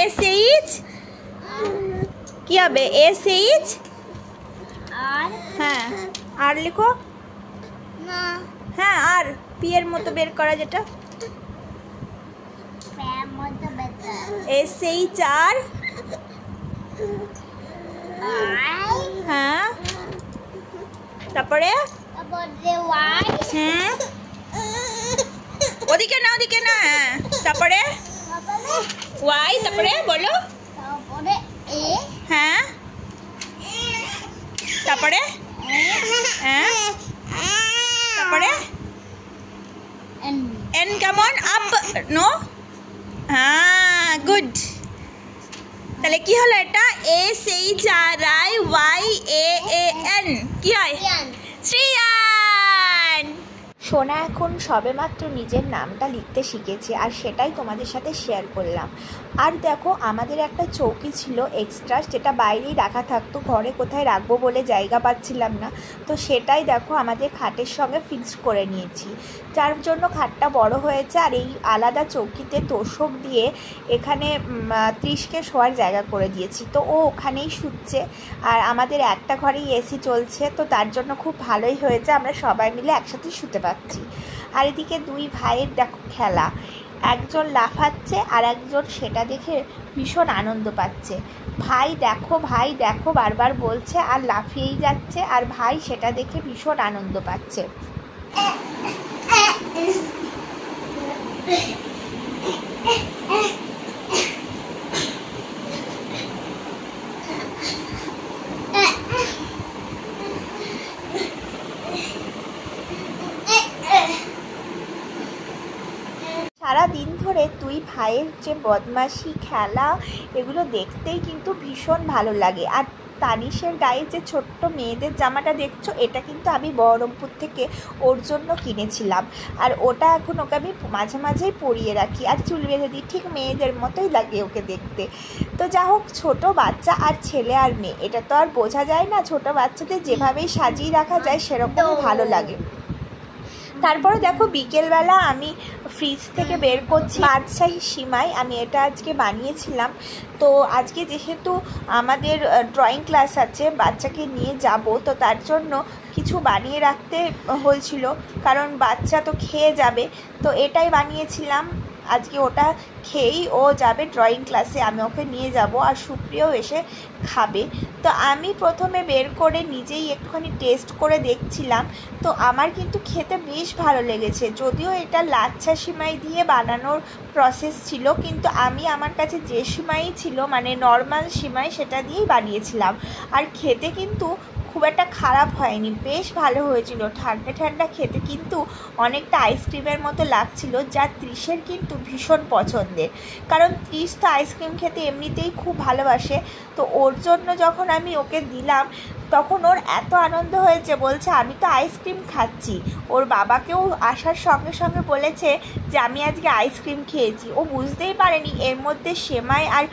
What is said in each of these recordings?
S H কি হবে? S H আর হ্যাঁ আর লিখো। না হ্যাঁ আর পি এর মতো বের করা যেটা প্যার মধ্যে বেটা এস এইচ আর আই হ্যাঁ তারপরে তারপরে ওয়াই হুম ওদিকে না হ্যাঁ তারপরে তারপরে ওয়াই তারপরে বলো তারপরে এ হ্যাঁ তারপরে হ্যাঁ তারপরে এন এন কেমন আপ নো হ্যাঁ গুড তাহলে কি হলো এটা S H R I Y A A N কি হয় ইয়ান শ্রেয়ান। সোনা এখন সবেমাত্র নিজের নামটা লিখতে শিখেছে আর সেটাই তোমাদের সাথে শেয়ার করলাম। আর দেখো আমাদের একটা চৌকি ছিল এক্সট্রা, যেটা বাইরেই রাখা থাকতো, ঘরে কোথায় রাখবো বলে জায়গা পাচ্ছিলাম না, তো সেটাই দেখো আমাদের খাটের সঙ্গে ফিক্সড করে নিয়েছি, যার জন্য খাটটা বড় হয়েছে। আর এই আলাদা চৌকিতে তোষক দিয়ে এখানে 30কে শোয়ার জায়গা করে দিয়েছি, তো ও ওখানেই শুচ্ছে। আর আমাদের একটা ঘরেই এসি চলছে, তো তার জন্য খুব ভালোই হয়েছে, আমরা সবাই মিলে একসাথে শুতে পারছি। আর এদিকে দুই ভাইয়ের দেখো খেলা, একজন লাফাচ্ছে আর একজন সেটা দেখে ভীষণ আনন্দ পাচ্ছে। ভাই দেখো বারবার বলছে আর লাফিয়েই যাচ্ছে, আর ভাই সেটা দেখে ভীষণ আনন্দ পাচ্ছে। সারা দিন ধরে দুই ভাইয়ের যে বদমাশি খেলা, এগুলো দেখতেই কিন্তু ভীষণ ভালো লাগে। আর তানিশের গায়ে যে ছোট্ট মেয়েদের জামাটা দেখছো, এটা কিন্তু আমি বহরমপুর থেকে ওর জন্য কিনেছিলাম, আর ওটা এখন ওকে আমি মাঝে মাঝেই পরিয়ে রাখি আর চুল বেঁধে দিই, ঠিক মেয়েদের মতোই লাগে ওকে দেখতে। তো যা হোক, ছোটো বাচ্চা আর ছেলে আর মেয়ে, এটা তো আর বোঝা যায় না, ছোটো বাচ্চাদের যেভাবেই সাজিয়ে রাখা যায় সেরকমই ভালো লাগে। তারপরে দেখো বিকেলবেলা আমি ফ্রিজ থেকে বের করছি বাদশাহী সিমাই, আমি এটা আজকে বানিয়েছিলাম। তো আজকে যেহেতু আমাদের ড্রয়িং ক্লাস আছে, বাচ্চাকে নিয়ে যাব, তো তার জন্য কিছু বানিয়ে রাখতে হয়েছিল, কারণ বাচ্চা তো খেয়ে যাবে, তো এটাই বানিয়েছিলাম। আজকে ওটা খেয়েই ও যাবে ড্রয়িং ক্লাসে, আমি ওকে নিয়ে যাব, আর সুপ্রিয়াও এসে খাবে। তো আমি প্রথমে বের করে নিজেই একটুখানি টেস্ট করে দেখছিলাম, তো আমার কিন্তু খেতে বেশ ভালো লেগেছে। যদিও এটা লাচ্ছা সিমাই দিয়ে বানানোর প্রসেস ছিল, কিন্তু আমি আমার কাছে যে সিমাই ছিল, মানে নর্মাল সিমাই, সেটা দিয়েই বানিয়েছিলাম, আর খেতে কিন্তু খুব একটা খারাপ হয়নি, বেশ ভালো হয়েছিল। ঠান্ডা ঠান্ডা খেতে কিন্তু অনেকটা আইসক্রিমের মতো লাগছিল, যা তৃষের কিন্তু ভীষণ পছন্দের, কারণ তৃষ তো আইসক্রিম খেতে এমনিতেই খুব ভালোবাসে। তো ওর জন্য যখন আমি ওকে দিলাম, তখন ওর এত আনন্দ হয়েছে, বলছে আমি তো আইসক্রিম খাচ্ছি। ওর বাবাকেও আসার সঙ্গে সঙ্গে বলেছে যে আমি আজকে আইসক্রিম খেয়েছি। ও বুঝতেই পারেনি এর মধ্যে সেমাই আর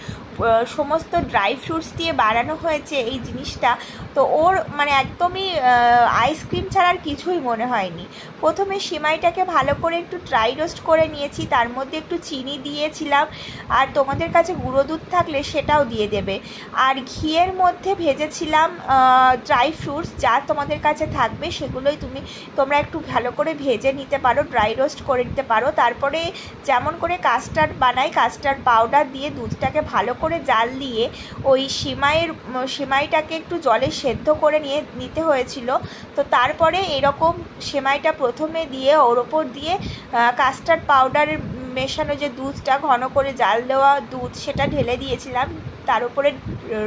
সমস্ত ড্রাই ফ্রুটস দিয়ে বানানো হয়েছে এই জিনিসটা। তো ওর মানে একদমই আইসক্রিম ছাড়ার কিছুই মনে হয়নি। প্রথমে সিমাইটাকে ভালো করে একটু ড্রাই রোস্ট করে নিয়েছি, তার মধ্যে একটু চিনি দিয়েছিলাম, আর তোমাদের কাছে গুঁড়ো দুধ থাকলে সেটাও দিয়ে দেবে। আর ঘিয়ের মধ্যে ভেজেছিলাম ড্রাই ফ্রুটস, যা তোমাদের কাছে থাকবে সেগুলোই তোমরা একটু ভালো করে ভেজে নিতে পারো, ড্রাই রোস্ট করে নিতে পারো। তারপরে যেমন করে কাস্টার্ড বানাই, কাস্টার্ড পাউডার দিয়ে দুধটাকে ভালো করে জাল দিয়ে ওই সিমাইটাকে একটু জলে সেদ্ধ করে নিতে হয়েছিল। তো তারপরে এরকম সেমাইটা প্রথমে দিয়ে ওর ওপর দিয়ে কাস্টার্ড পাউডারের মেশানো যে দুধটা, ঘন করে জাল দেওয়া দুধ, সেটা ঢেলে দিয়েছিলাম, তার উপরে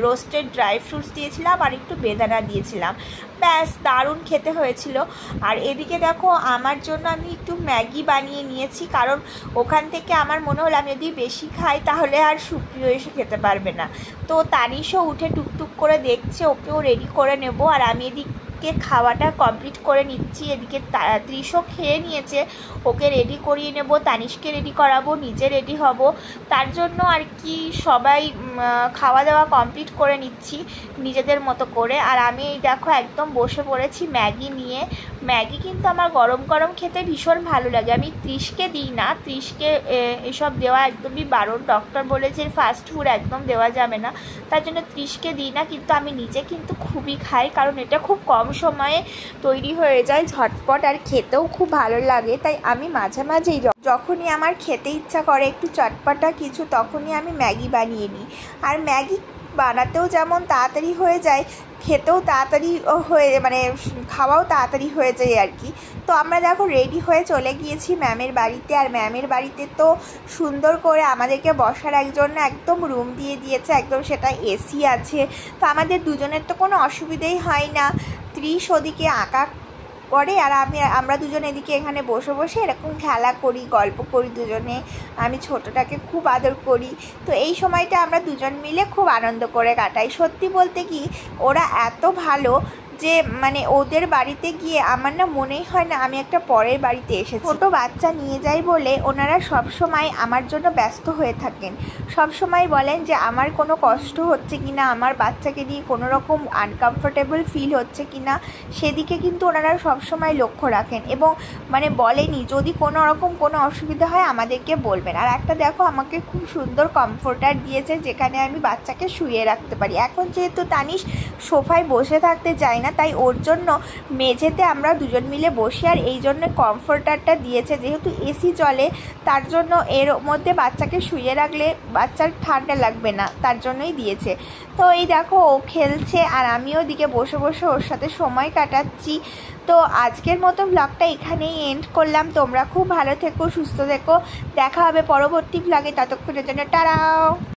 রোস্টেড ড্রাই ফ্রুটস দিয়েছিলাম আর একটু বেদানা দিয়েছিলাম, ব্যাস দারুণ খেতে হয়েছিল। আর এদিকে দেখো আমার জন্য আমি একটু ম্যাগি বানিয়ে নিয়েছি, কারণ ওখান থেকে আমার মনে হলো আমি যদি বেশি খাই তাহলে আর সুপ্রিয় এসে খেতে পারবে না। তো তানিশও উঠে টুকটুক করে দেখছে, ওকেও রেডি করে নেব, আর আমি এদিক ত্রিশকে খাওয়াটা কমপ্লিট করে নিচ্ছি। এদিকে ত্রিশও খেয়ে নিয়েছে, ওকে রেডি করিয়ে নেব, তানিশকে রেডি করাবো, নিজে রেডি হব। তার জন্য আর কি সবাই খাওয়া দাওয়া কমপ্লিট করে নিচ্ছি নিজেদের মতো করে। আর আমি এই দেখো একদম বসে পড়েছি ম্যাগি নিয়ে। ম্যাগি কিন্তু আমার গরম গরম খেতে ভীষণ ভালো লাগে। আমি ত্রিশকে দিই না, ত্রিশকে এসব দেওয়া একদমই বারণ, ডক্টর বলেছে ফাস্ট ফুড একদম দেওয়া যাবে না, তার জন্য ত্রিশকে দিই না। কিন্তু আমি নিজে কিন্তু খুবই খাই, কারণ এটা খুব কম সময়ে তৈরি হয়ে যায়, ঝটপট, আর খেতেও খুব ভালো লাগে। তাই আমি মাঝে মাঝেই যখনই আমার খেতে ইচ্ছা করে একটু চটপটা কিছু, তখনই আমি ম্যাগি বানিয়ে নিই। আর ম্যাগি বানাতেও যেমন তাড়াতাড়ি হয়ে যায়, খেতেও তাড়াতাড়ি মানে খাওয়াও তাড়াতাড়ি হয়ে যায় আর কি। তো আমরা দেখো রেডি হয়ে চলে গিয়েছি ম্যামের বাড়িতে। আর ম্যামের বাড়িতে তো সুন্দর করে আমাদেরকে বসার একজন একদম রুম দিয়ে দিয়েছে, একদম সেটা এসি আছে। তো আমাদের দুজনের তো কোনো অসুবিধেই হয় না। ত্রিশ ওদিকে আঁকা করে আর আমরা দুজন এদিকে এখানে বসে বসে এরকম খেলা করি, গল্প করি দুজনে। আমি ছোটটাকে খুব আদর করি। তো এই সময়টা আমরা দুজন মিলে খুব আনন্দ করে কাটাই। সত্যি বলতে কি ওরা এত ভালো যে মানে ওদের বাড়িতে গিয়ে আমার না মনেই হয় না আমি একটা পরের বাড়িতে এসেছি। ছোটো বাচ্চা নিয়ে যাই বলে ওনারা সব সময় আমার জন্য ব্যস্ত হয়ে থাকেন। সব সময় বলেন যে আমার কোনো কষ্ট হচ্ছে কি না, আমার বাচ্চাকে নিয়ে কোনো রকম আনকমফোর্টেবল ফিল হচ্ছে কি না, সেদিকে কিন্তু ওনারা সবসময় লক্ষ্য রাখেন এবং মানে বলেনি যদি কোনো রকম কোনো অসুবিধা হয় আমাদেরকে বলবেন। আর একটা দেখো আমাকে খুব সুন্দর কমফোর্টার দিয়েছে, যেখানে আমি বাচ্চাকে শুয়ে রাখতে পারি। এখন যেহেতু তানিশ সোফায় বসে থাকতে চায় না, তাই ওর জন্য মেঝেতে আমরা দুজন মিলে বসি। আর এই জন্য কমফোর্টারটা দিয়েছে, যেহেতু এসি চলে তার জন্য এর মধ্যে বাচ্চাকে শুয়ে রাখলে বাচ্চার ঠান্ডা লাগবে না, তার জন্যই দিয়েছে। তো এই দেখো ও খেলছে আর আমিও দিকে বসে বসে ওর সাথে সময় কাটাচ্ছি। তো আজকের মতো ব্লগটা এখানেই এন্ড করলাম। তোমরা খুব ভালো থেকো, সুস্থ থেকো, দেখা হবে পরবর্তী ব্লগে। ততক্ষণের জন্য টাটা।